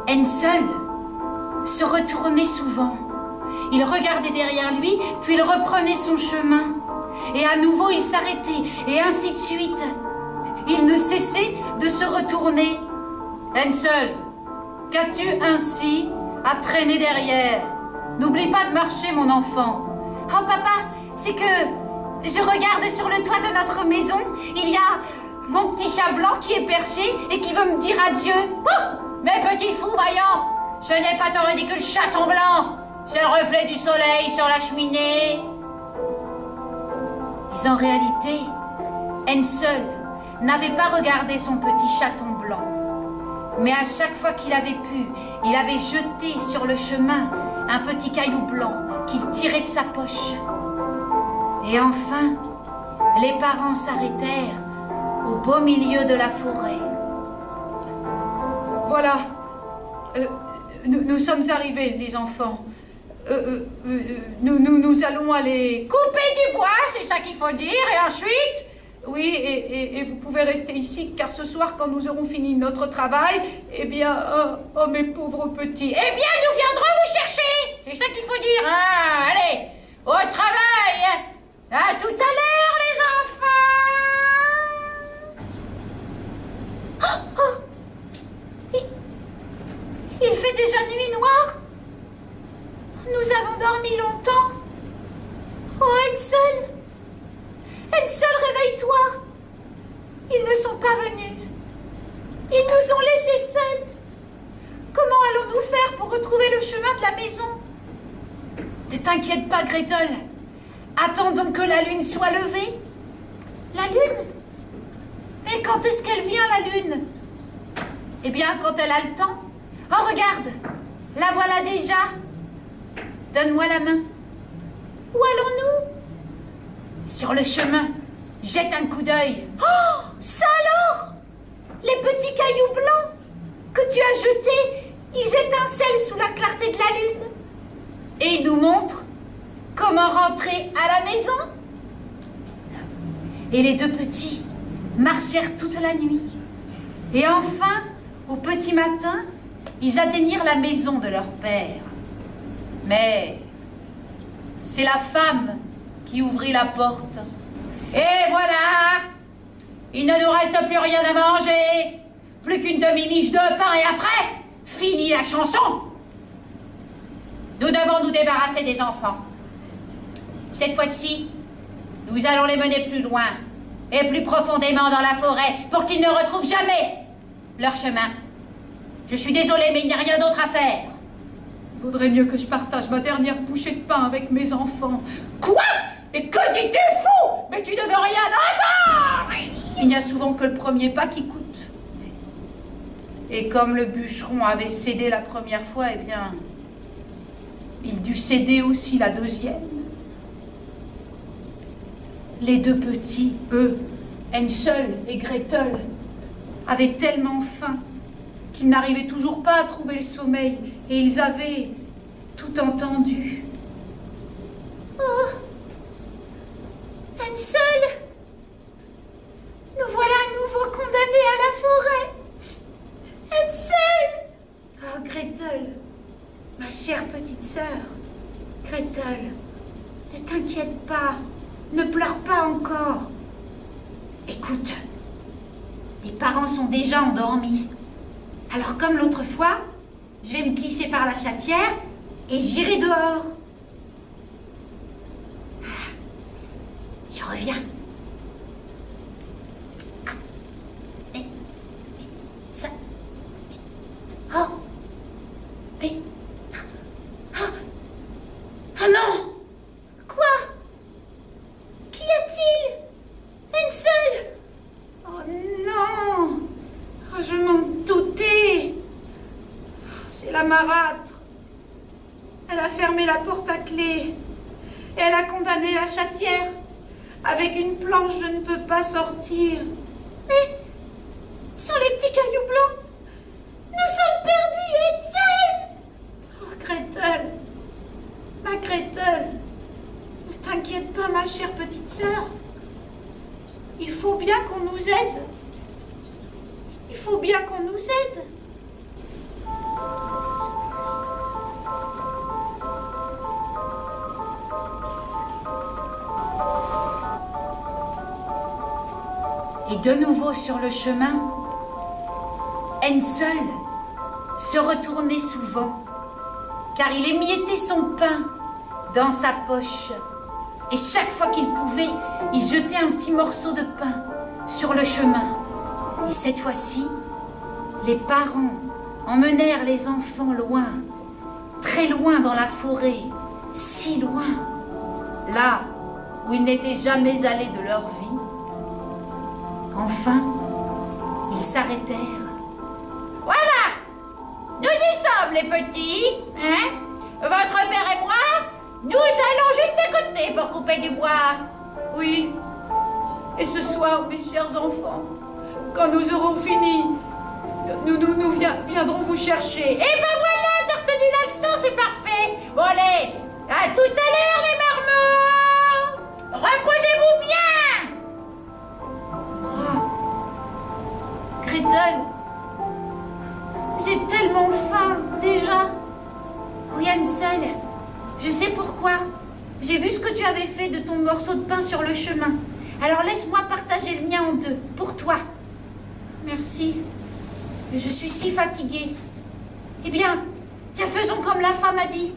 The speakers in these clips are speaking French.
Hansel se retournait souvent. Il regardait derrière lui, puis il reprenait son chemin. Et à nouveau, il s'arrêtait, et ainsi de suite. Il ne cessait de se retourner. Hansel, qu'as-tu ainsi à traîner derrière? N'oublie pas de marcher, mon enfant. Oh, papa, c'est que je regarde sur le toit de notre maison. Il y a mon petit chat blanc qui est perché et qui veut me dire adieu. Oh, mais petit fou, voyons, ce n'est pas ton ridicule chaton blanc. C'est le reflet du soleil sur la cheminée. Mais en réalité, Hansel n'avait pas regardé son petit chaton blanc. Mais à chaque fois qu'il avait pu, il avait jeté sur le chemin un petit caillou blanc qu'il tirait de sa poche. Et enfin, les parents s'arrêtèrent au beau milieu de la forêt. Voilà, nous sommes arrivés, les enfants. Nous allons aller... Couper du bois, c'est ça qu'il faut dire, et ensuite... Oui, et vous pouvez rester ici, car ce soir, quand nous aurons fini notre travail, eh bien, oh mes pauvres petits... Eh bien, nous viendrons vous chercher, c'est ça qu'il faut dire. Ah, allez, au travail. À tout à l'heure, les enfants. Oh, il fait déjà nuit noire. Nous avons dormi longtemps. Oh, Hansel! Hansel, réveille-toi! Ils ne sont pas venus. Ils nous ont laissés seuls. Comment allons-nous faire pour retrouver le chemin de la maison? Ne t'inquiète pas, Gretel. Attendons que la lune soit levée. La lune? Mais quand est-ce qu'elle vient, la lune? Eh bien, quand elle a le temps. Oh, regarde! La voilà déjà. Donne-moi la main. Où allons-nous? Sur le chemin. Jette un coup d'œil. Oh, ça alors? Les petits cailloux blancs que tu as jetés, ils étincellent sous la clarté de la lune. Et ils nous montrent comment rentrer à la maison. Et les deux petits marchèrent toute la nuit. Et enfin, au petit matin, ils atteignirent la maison de leur père. Mais c'est la femme qui ouvrit la porte. Et voilà! Il ne nous reste plus rien à manger. Plus qu'une demi-miche de pain et après, fini la chanson. Nous devons nous débarrasser des enfants. Cette fois-ci, nous allons les mener plus loin et plus profondément dans la forêt pour qu'ils ne retrouvent jamais leur chemin. Je suis désolée, mais il n'y a rien d'autre à faire. Vaudrait mieux que je partage ma dernière bouchée de pain avec mes enfants. Quoi? Et que dis-tu, fou? Mais tu ne veux rien entendre! Il n'y a souvent que le premier pas qui coûte. Et comme le bûcheron avait cédé la première fois, eh bien, il dut céder aussi la deuxième. Les deux petits, eux, Hansel et Gretel, avaient tellement faim qu'ils n'arrivaient toujours pas à trouver le sommeil, et ils avaient tout entendu. Oh, Hansel, nous voilà à nouveau condamnés à la forêt. Hansel! Oh, Gretel, ma chère petite sœur, Gretel, ne t'inquiète pas, ne pleure pas encore. Écoute, les parents sont déjà endormis. Alors comme l'autre fois, je vais me glisser par la chatière et j'irai dehors. Je reviens. Ah, mais ça... Oh, mais... Oh, oh non! Quoi? Qu'y a-t-il? Hansel! Oh non! Oh, je m'en doutais! C'est la marâtre. Elle a fermé la porte à clé. Et elle a condamné la chatière. Avec une planche, je ne peux pas sortir. Mais, sans les petits cailloux blancs, nous sommes perdus, Hansel! Oh, Gretel! Ma Gretel! Ne t'inquiète pas, ma chère petite sœur. Il faut bien qu'on nous aide. Il faut bien qu'on nous aide. Et de nouveau sur le chemin, Hansel se retournait souvent, car il émiettait son pain dans sa poche. Et chaque fois qu'il pouvait, il jetait un petit morceau de pain sur le chemin. Et cette fois-ci, les parents emmenèrent les enfants loin, très loin dans la forêt, si loin, là où ils n'étaient jamais allés de leur vie. Enfin, ils s'arrêtèrent. Voilà! Nous y sommes, les petits, hein? Votre père et moi, nous allons juste à côté pour couper du bois. Oui. Et ce soir, mes chers enfants, quand nous aurons fini, nous viendrons vous chercher. Et ben voilà, t'as retenu la leçon, c'est parfait. Bon allez, à tout à l'heure, les marmots. Reposez-vous bien. Gretel, j'ai tellement faim déjà. Oui, Hansel, je sais pourquoi. J'ai vu ce que tu avais fait de ton morceau de pain sur le chemin. Alors laisse-moi partager le mien en deux, pour toi. Merci. Mais je suis si fatiguée. Eh bien, tiens, faisons comme la femme a dit.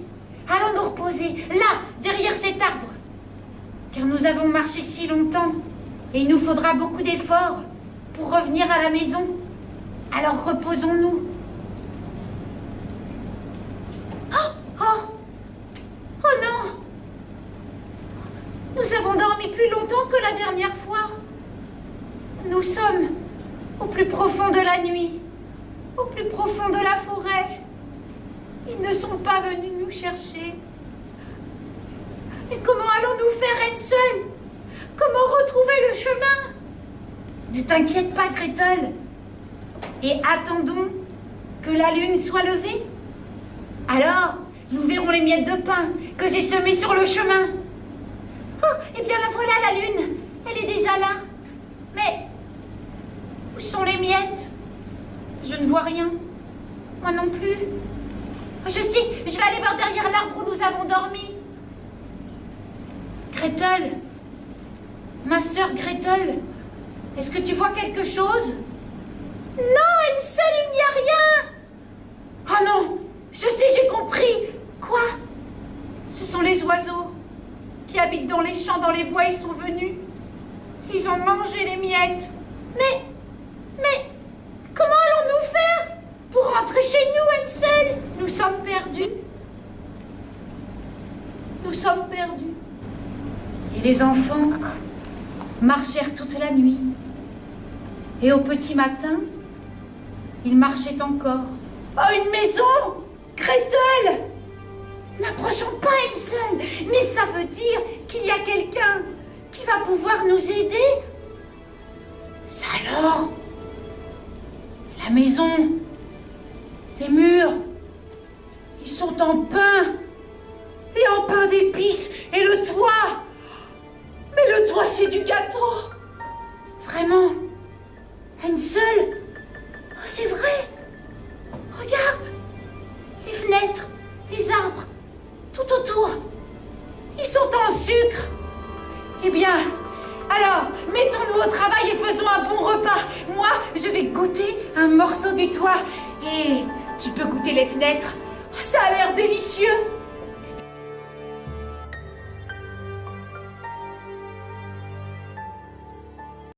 Allons nous reposer, là, derrière cet arbre. Car nous avons marché si longtemps, et il nous faudra beaucoup d'efforts pour revenir à la maison. Alors reposons-nous. Oh non! Nous avons dormi plus longtemps que la dernière fois. Nous sommes au plus profond de la nuit, au plus profond de la forêt. Ils ne sont pas venus nous chercher. Et comment allons-nous faire, Hansel? Comment retrouver le chemin? Ne t'inquiète pas, Gretel. Et attendons que la lune soit levée. Alors, nous verrons les miettes de pain que j'ai semées sur le chemin. Oh, eh bien la voilà, la lune. Elle est déjà là. Mais où sont les miettes? Je ne vois rien. Moi non plus. Je sais, je vais aller voir derrière l'arbre où nous avons dormi. Gretel, ma sœur Gretel, est-ce que tu vois quelque chose? Non, Hansel, il n'y a rien. Oh non, je sais, j'ai compris. Quoi? Ce sont les oiseaux qui habitent dans les champs, dans les bois, ils sont venus. Ils ont mangé les miettes. Mais, comment allons-nous faire pour rentrer chez nous, Hansel? Nous sommes perdus. Nous sommes perdus. Et les enfants marchèrent toute la nuit. Et au petit matin, ils marchaient encore. Oh, une maison! Gretel! N'approchons pas, Hansel, mais ça veut dire qu'il y a quelqu'un qui va pouvoir nous aider. Ça alors? La maison, les murs, ils sont en pain, et en pain d'épices, et le toit. Mais le toit, c'est du gâteau. Vraiment, Hansel, oh, c'est vrai. Regarde, les fenêtres, les arbres, tout autour, ils sont en sucre. Eh bien, alors, mettons-nous au travail et faisons un bon repas. Moi, je vais goûter un morceau du toit. Et tu peux goûter les fenêtres. Ça a l'air délicieux.